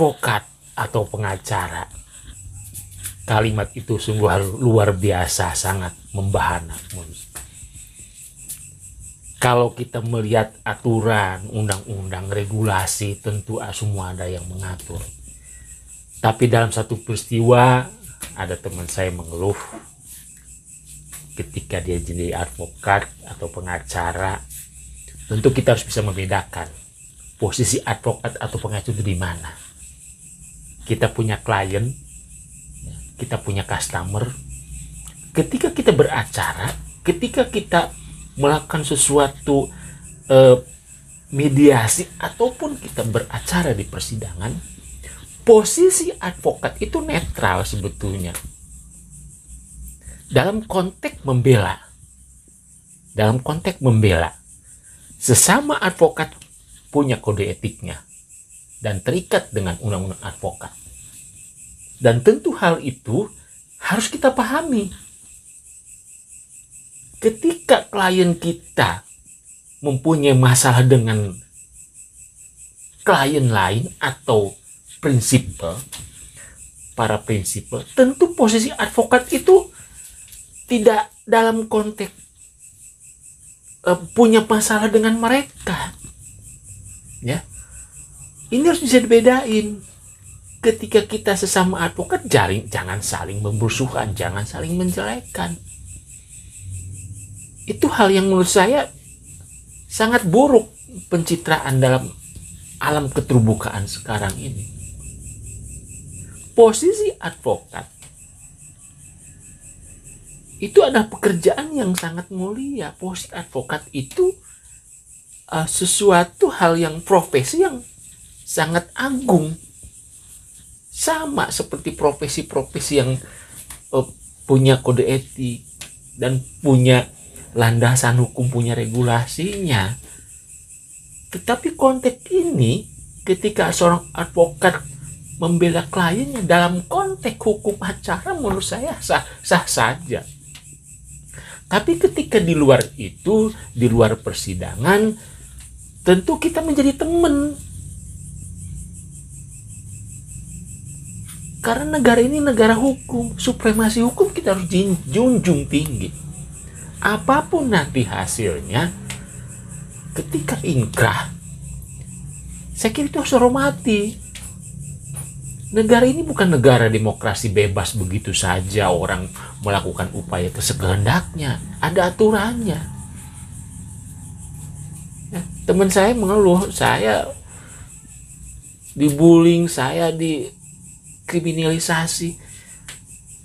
advokat atau pengacara. Kalimat itu sungguh luar biasa, sangat membahana. Kalau kita melihat aturan, undang-undang, regulasi, tentu semua ada yang mengatur. Tapi dalam satu peristiwa, ada teman saya mengeluh ketika dia jadi advokat atau pengacara. Tentu kita harus bisa membedakan posisi advokat atau pengacara itu di mana. Kita punya klien, kita punya customer. Ketika kita beracara, ketika kita melakukan sesuatu mediasi ataupun kita beracara di persidangan, posisi advokat itu netral sebetulnya. Dalam konteks membela. Sesama advokat punya kode etiknya dan terikat dengan undang-undang advokat. Dan tentu hal itu harus kita pahami. Ketika klien kita mempunyai masalah dengan klien lain atau para prinsipal, tentu posisi advokat itu tidak dalam konteks punya masalah dengan mereka. Ya, ini harus bisa dibedain. Ketika kita sesama advokat, jangan saling membusukan, jangan saling menjelekkan. Itu hal yang menurut saya sangat buruk pencitraan dalam alam keterbukaan sekarang ini. Posisi advokat itu adalah pekerjaan yang sangat mulia. Posisi advokat itu sesuatu hal yang profesi yang sangat agung. Sama seperti profesi-profesi yang punya kode etik dan punya landasan hukum, punya regulasinya. Tetapi konteks ini, ketika seorang advokat membela kliennya dalam konteks hukum acara, menurut saya sah saja. Tapi ketika di luar itu, di luar persidangan, tentu kita menjadi teman. Karena negara ini negara hukum, supremasi hukum kita harus junjung tinggi. Apapun nanti hasilnya, ketika inkrah, saya kira itu harus hormati. Negara ini bukan negara demokrasi bebas begitu saja orang melakukan upaya sekehendaknya. Ada aturannya. Ya, teman saya mengeluh, saya dibullying, saya dikriminalisasi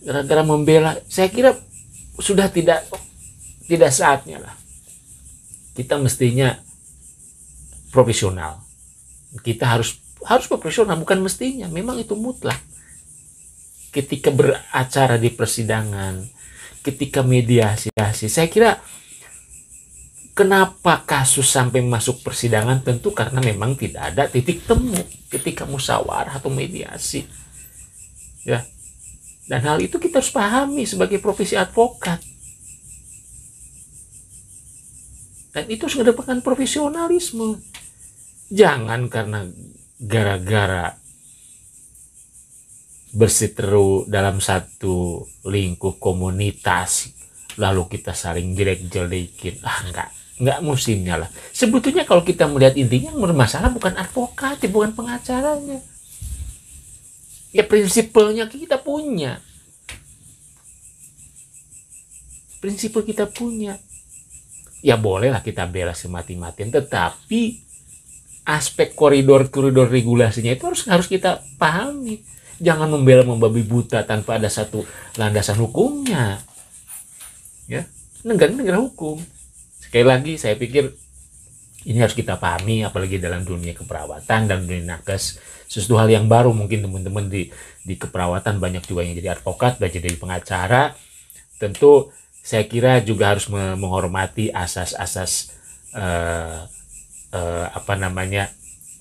gara-gara membela. Saya kira sudah tidak saatnya lah. Kita mestinya profesional. Kita harus profesional, bukan mestinya. Memang itu mutlak. Ketika beracara di persidangan, ketika mediasi, saya kira kenapa kasus sampai masuk persidangan, tentu karena memang tidak ada titik temu ketika musyawarah atau mediasi. Ya. Dan hal itu kita harus pahami sebagai profesi advokat. Dan itu sudah merupakan profesionalisme. Jangan karena gara-gara berseteru dalam satu lingkup komunitas lalu kita saling jelek-jelekin. Enggak musimnya lah. Sebetulnya kalau kita melihat intinya, yang bermasalah bukan advokat, bukan pengacaranya. Ya prinsipalnya kita punya. Prinsipal kita punya. Ya bolehlah kita bela semati-matian, tetapi aspek koridor regulasinya itu harus kita pahami. Jangan membela membabi buta tanpa ada satu landasan hukumnya. Ya, negara hukum. Sekali lagi saya pikir ini harus kita pahami, apalagi dalam dunia keperawatan dan dunia nakes. Sesuatu hal yang baru, mungkin teman-teman di keperawatan banyak juga yang jadi advokat, banyak jadi pengacara. Tentu saya kira juga harus menghormati asas-asas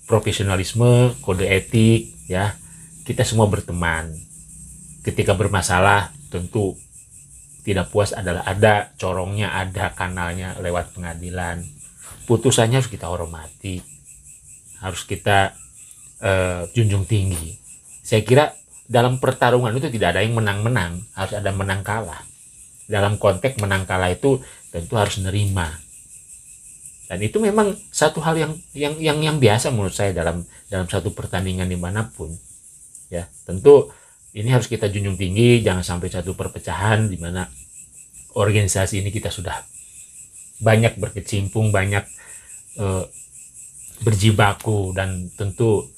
profesionalisme, kode etik, ya. Kita semua berteman. Ketika bermasalah, tentu tidak puas adalah ada corongnya, ada kanalnya lewat pengadilan. Putusannya harus kita hormati. Harus kita junjung tinggi. Saya kira dalam pertarungan itu tidak ada yang menang-menang, harus ada menang kalah. Dalam konteks menang kalah itu tentu harus nerima. Dan itu memang satu hal yang biasa menurut saya dalam satu pertandingan dimanapun. Ya, tentu ini harus kita junjung tinggi, jangan sampai satu perpecahan di mana organisasi ini kita sudah banyak berkecimpung, banyak berjibaku, dan tentu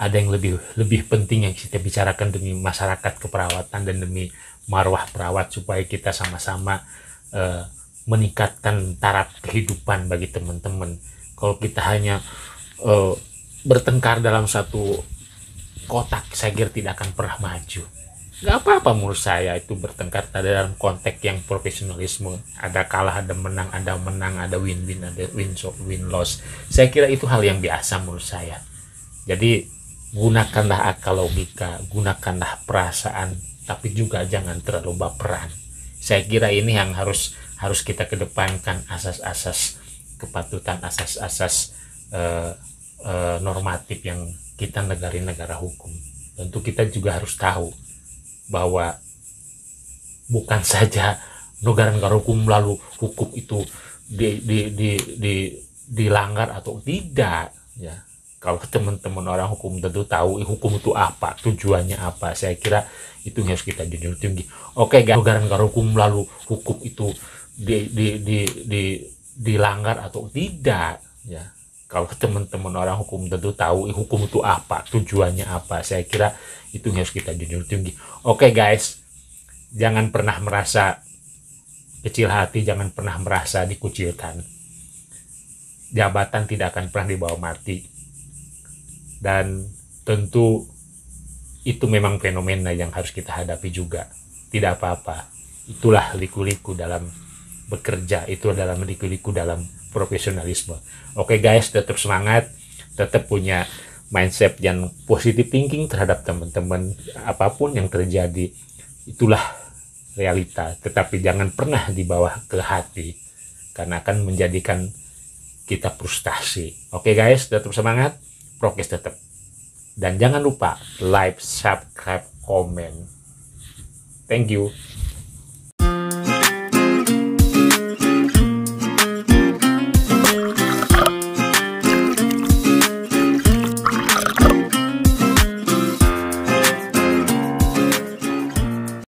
ada yang lebih penting yang kita bicarakan demi masyarakat keperawatan dan demi marwah perawat, supaya kita sama-sama meningkatkan taraf kehidupan bagi teman-teman. Kalau kita hanya bertengkar dalam satu kotak, saya kira tidak akan pernah maju. Gak apa-apa menurut saya itu bertengkar dalam konteks yang profesionalisme. Ada kalah, ada menang, ada win-win, ada win-loss. Saya kira itu hal yang biasa menurut saya. Jadi gunakanlah akal logika, gunakanlah perasaan, tapi juga jangan terlalu baperan. Saya kira ini yang harus kita kedepankan, asas-asas kepatutan, asas-asas normatif yang kita negara hukum. Tentu kita juga harus tahu bahwa bukan saja negara hukum lalu hukum itu dilanggar atau tidak, ya. Kalau teman-teman orang hukum tentu tahu hukum itu apa, tujuannya apa. Saya kira itu harus kita junjung tinggi. Oke, negara hukum lalu hukum itu dilanggar atau tidak, ya. Kalau teman-teman orang hukum tentu tahu hukum itu apa, tujuannya apa. Saya kira itu harus kita junjung tinggi. Oke guys, jangan pernah merasa kecil hati, jangan pernah merasa dikucilkan. Jabatan tidak akan pernah dibawa mati. Dan tentu itu memang fenomena yang harus kita hadapi juga. Tidak apa-apa. Itulah liku-liku dalam bekerja, itu adalah liku-liku dalam profesionalisme. Oke guys, tetap semangat, tetap punya mindset yang positive thinking terhadap teman-teman. Apapun yang terjadi, itulah realita. Tetapi jangan pernah dibawa ke hati, karena akan menjadikan kita frustasi. Oke guys, tetap semangat, prokes tetap. Dan jangan lupa like, subscribe, komen. Thank you.